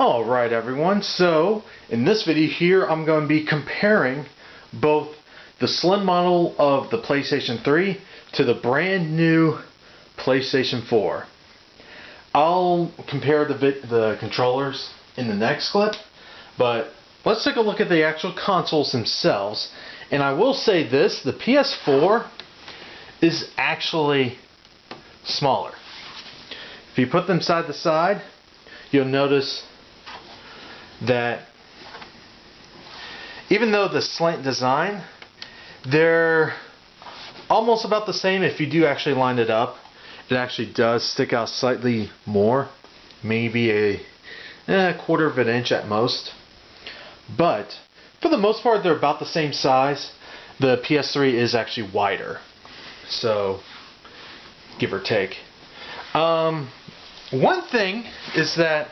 Alright everyone, so in this video here I'm going to be comparing both the Slim model of the PlayStation 3 to the brand new PlayStation 4. I'll compare the controllers in the next clip, but let's take a look at the actual consoles themselves. And I will say this, the PS4 is actually smaller. If you put them side to side, you'll notice that even though the slant design, they're almost about the same. If you do actually line it up, it actually does stick out slightly more, maybe a quarter of an inch at most. But for the most part, they're about the same size. The PS3 is actually wider, so give or take. One thing is that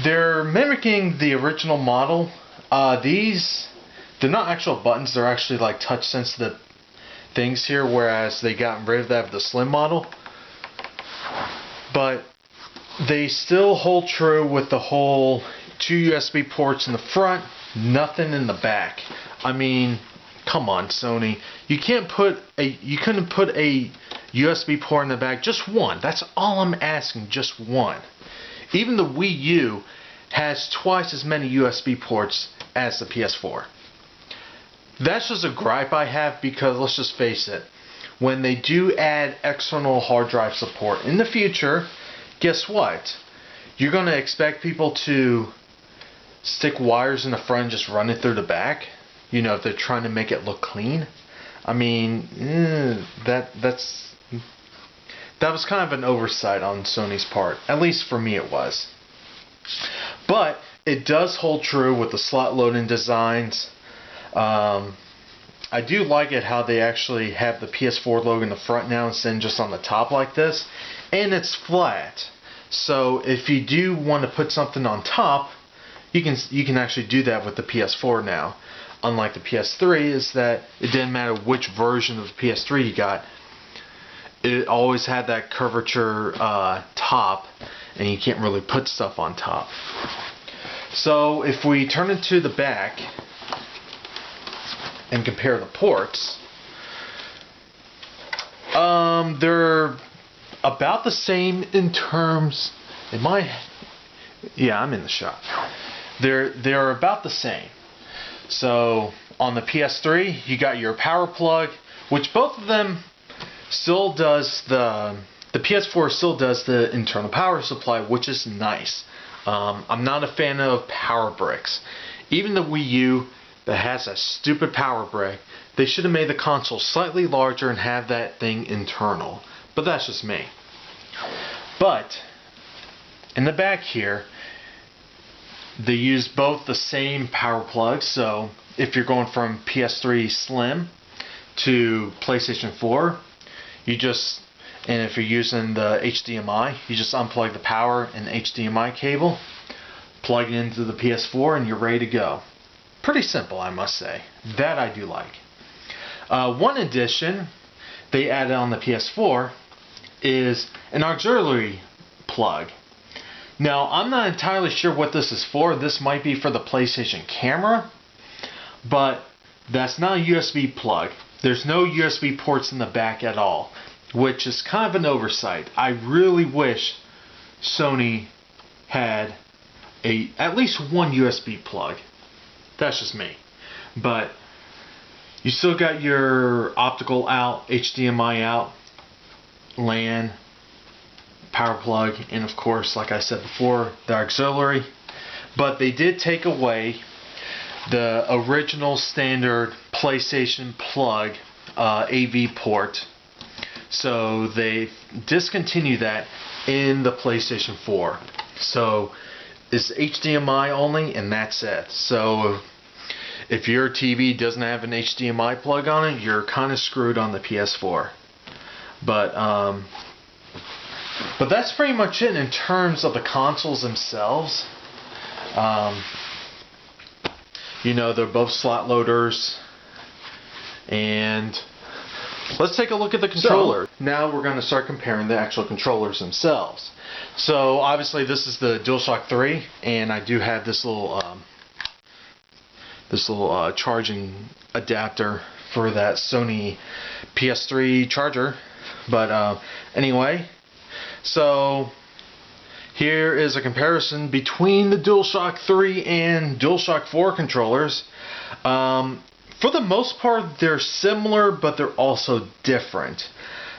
they're mimicking the original model. They're not actual buttons, they're actually like touch sensitive things here, whereas they got rid of that with the Slim model. But they still hold true with the whole 2 USB ports in the front, nothing in the back. I mean, come on, Sony. You couldn't put a USB port in the back, just one. That's all I'm asking, just one. Even the Wii U has twice as many USB ports as the PS4. That's just a gripe I have, because let's just face it, when they do add external hard drive support in the future, guess what? You're going to expect people to stick wires in the front and just run it through the back, you know, if they're trying to make it look clean. I mean, that was kind of an oversight on Sony's part. At least for me it was. But it does hold true with the slot loading designs. I do like it how they actually have the PS4 logo in the front now instead of just on the top like this. And it's flat. So if you do want to put something on top, you can actually do that with the PS4 now. Unlike the PS3, is that it didn't matter which version of the PS3 you got. It always had that curvature top, and you can't really put stuff on top. So if we turn it to the back and compare the ports, they're about the same in terms. Yeah, I'm in the shop. They're about the same. So on the PS3, you got your power plug, which both of them still does the PS4 still does the internal power supply, which is nice. I'm not a fan of power bricks. Even the Wii U that has a stupid power brick, they should have made the console slightly larger and have that thing internal. But that's just me. But in the back here, they use both the same power plugs. So if you're going from PS3 Slim to PlayStation 4, and if you're using the HDMI, you just unplug the power and HDMI cable, plug it into the PS4, and you're ready to go. Pretty simple, I must say. That I do like. One addition they added on the PS4 is an auxiliary plug. Now, I'm not entirely sure what this is for. This might be for the PlayStation camera, but that's not a USB plug. There's no USB ports in the back at all, which is kind of an oversight. I really wish Sony had at least one USB plug. That's just me. But you still got your optical out, HDMI out, LAN, power plug, and of course, like I said before, the auxiliary. But they did take away the original standard PlayStation plug AV port. So they discontinued that in the PlayStation 4. So it's HDMI only, and that's it. So if your TV doesn't have an HDMI plug on it, you're kind of screwed on the PS4. But that's pretty much it in terms of the consoles themselves. You know, they're both slot loaders, and let's take a look at the controller. Now we're going to start comparing the actual controllers themselves. So obviously this is the Dualshock 3, and I do have this little charging adapter for that Sony PS3 charger. But anyway, so here is a comparison between the Dualshock 3 and Dualshock 4 controllers. For the most part, they're similar, but they're also different.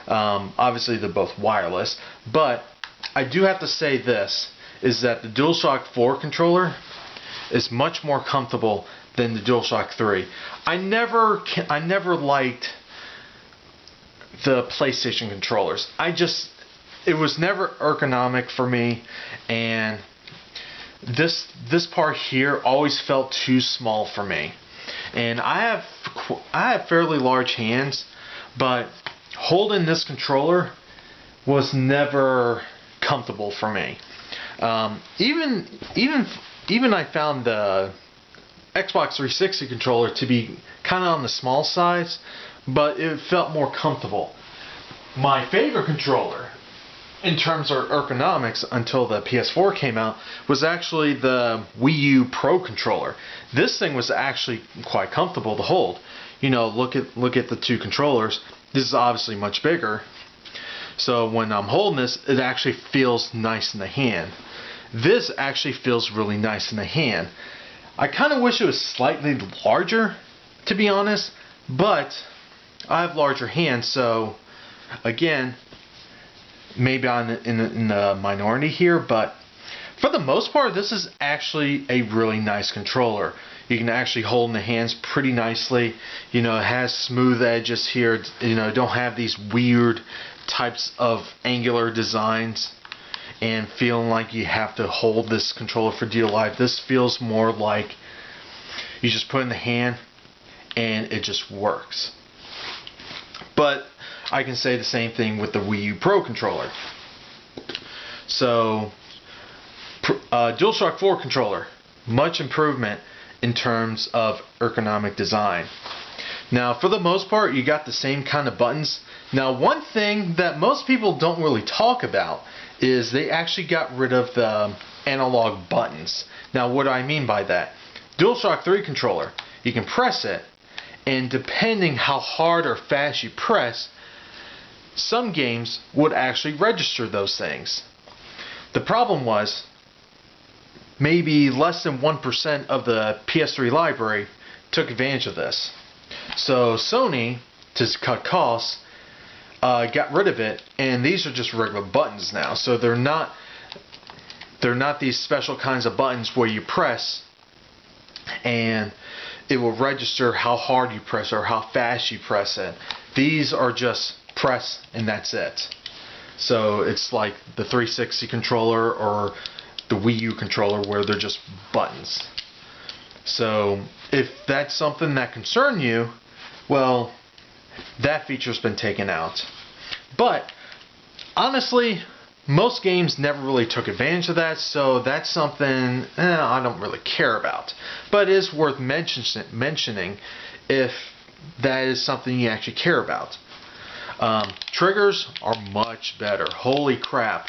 Obviously, they're both wireless, but I do have to say this, is that the Dualshock 4 controller is much more comfortable than the Dualshock 3. I never liked the PlayStation controllers. It was never ergonomic for me, and this part here always felt too small for me. And I have fairly large hands, but holding this controller was never comfortable for me. Even I found the Xbox 360 controller to be kind of on the small size, but it felt more comfortable. My favorite controller in terms of ergonomics until the PS4 came out was actually the Wii U Pro controller. This thing was actually quite comfortable to hold. You know, look at the two controllers. This is obviously much bigger. So when I'm holding this, it actually feels nice in the hand. This actually feels really nice in the hand. I kind of wish it was slightly larger, to be honest, but I have larger hands, so again, maybe I'm in the minority here, but for the most part, this is actually a really nice controller. You can actually hold in the hands pretty nicely. You know, it has smooth edges here. You know, don't have these weird types of angular designs and feeling like you have to hold this controller for dear life. This feels more like you just put it in the hand and it just works. But I can say the same thing with the Wii U Pro controller. So, Dualshock 4 controller, much improvement in terms of ergonomic design. Now, for the most part, you got the same kind of buttons. Now, one thing that most people don't really talk about is they actually got rid of the analog buttons. Now, what do I mean by that? Dualshock 3 controller, you can press it, and depending how hard or fast you press, some games would actually register those things. The problem was, maybe less than 1% of the PS3 library took advantage of this. So Sony, to cut costs, got rid of it, and these are just regular buttons now. So they're not these special kinds of buttons where you press and it will register how hard you press or how fast you press it. These are just press and that's it. So it's like the 360 controller or the Wii U controller where they're just buttons. So if that's something that concerns you, well, that feature's been taken out. But honestly, most games never really took advantage of that, so that's something I don't really care about. But it is worth mentioning if that is something you actually care about. Triggers are much better. Holy crap.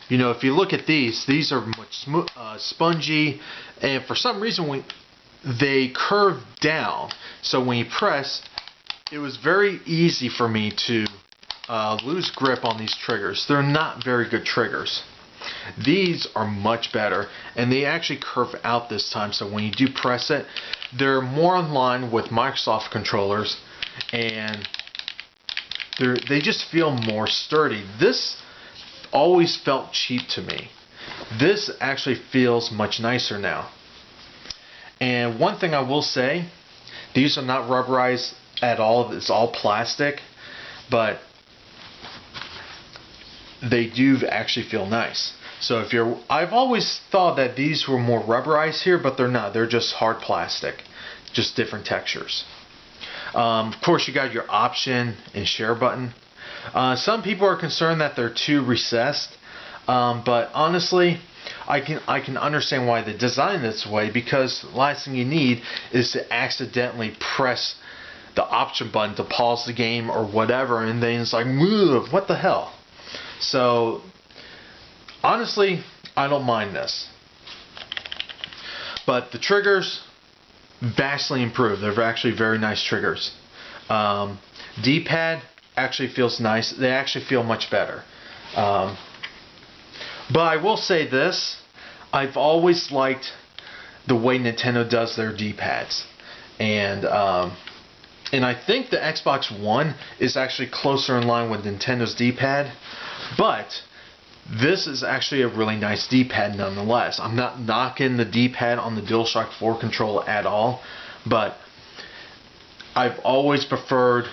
You know, if you look at these are much spongy, and for some reason they curve down. So when you press, it was very easy for me to lose grip on these triggers. They're not very good triggers. These are much better, and they actually curve out this time, so when you do press it, they're more in line with Microsoft controllers, and they just feel more sturdy. This always felt cheap to me. This actually feels much nicer now. And one thing I will say, these are not rubberized at all. It's all plastic, but they do actually feel nice. So if I've always thought that these were more rubberized here, but they're not. They're just hard plastic, just different textures. Of course, you got your option and share button. Some people are concerned that they're too recessed, but honestly, I can understand why they designed it this way, because the last thing you need is to accidentally press the option button to pause the game or whatever, and then it's like, what the hell? So honestly, I don't mind this. But the triggers, vastly improved. They're actually very nice triggers. D-pad actually feels nice. They actually feel much better. But I will say this, I've always liked the way Nintendo does their D-pads. And I think the Xbox One is actually closer in line with Nintendo's D-pad. But this is actually a really nice D-pad nonetheless. I'm not knocking the D-pad on the DualShock 4 controller at all, but I've always preferred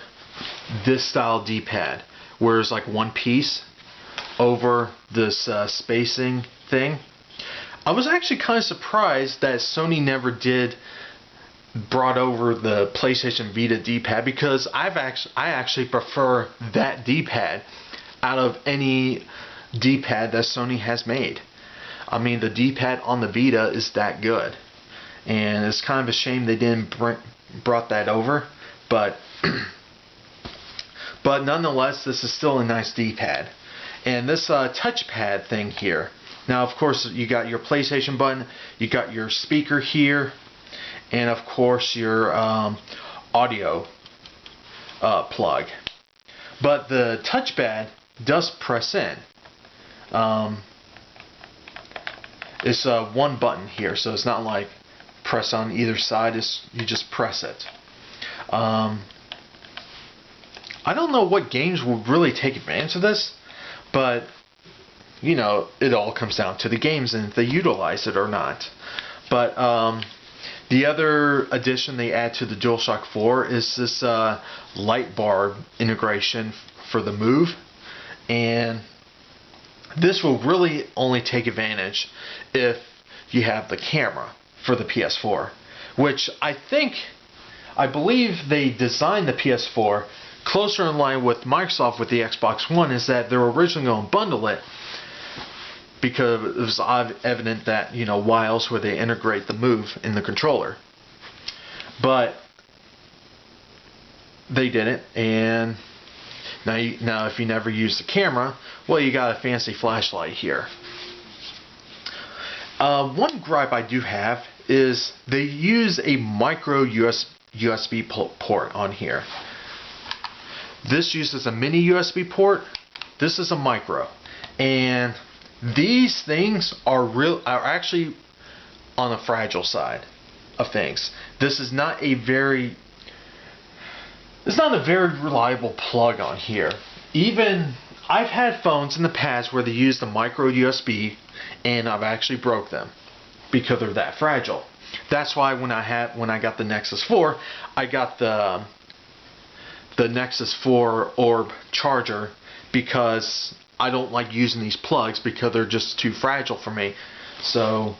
this style D-pad, where it's like one piece over this spacing thing. I was actually kind of surprised that Sony never brought over the PlayStation Vita D-pad, because I actually prefer that D-pad out of any D-pad that Sony has made. I mean, the D-pad on the Vita is that good, and it's kind of a shame they didn't brought that over, but but nonetheless, this is still a nice D-pad. And this touchpad thing here, now of course you got your PlayStation button, you got your speaker here, and of course your audio plug. But the touchpad does press in. It's one button here, so it's not like press on either side. You just press it. I don't know what games will really take advantage of this, but you know, it all comes down to the games and if they utilize it or not. But the other addition they add to the DualShock 4 is this light bar integration for the Move, and this will really only take advantage if you have the camera for the PS4, which I believe they designed the PS4 closer in line with Microsoft with the Xbox One, is that they're originally going to bundle it, because it was evident that, you know, why else would they integrate the Move in the controller? But they didn't, and now if you never use the camera, well, you got a fancy flashlight here. One gripe I do have is they use a micro USB port on here. This uses a mini USB port. This is a micro, and these things are actually on the fragile side of things. This is not a very reliable plug on here. Even I've had phones in the past where they used the micro USB, and I've actually broke them because they're that fragile. That's why when I got the Nexus 4, I got the Nexus 4 Orb charger, because I don't like using these plugs because they're just too fragile for me. So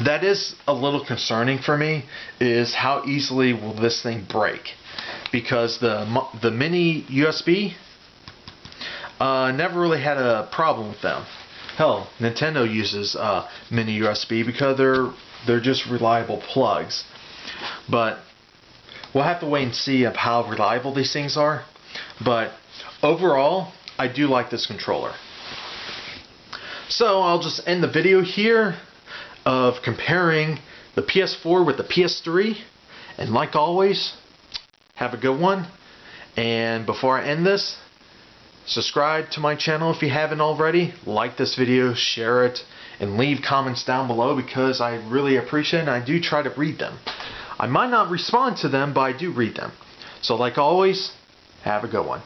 that is a little concerning for me, is how easily will this thing break, because the mini USB never really had a problem with them. Hell, Nintendo uses mini USB because they're just reliable plugs. But we'll have to wait and see of how reliable these things are. But overall, I do like this controller. So I'll just end the video here of comparing the PS4 with the PS3. And like always, have a good one. And before I end this, subscribe to my channel if you haven't already. Like this video, share it, and leave comments down below, because I really appreciate it and I do try to read them. I might not respond to them, but I do read them. So like always, have a good one.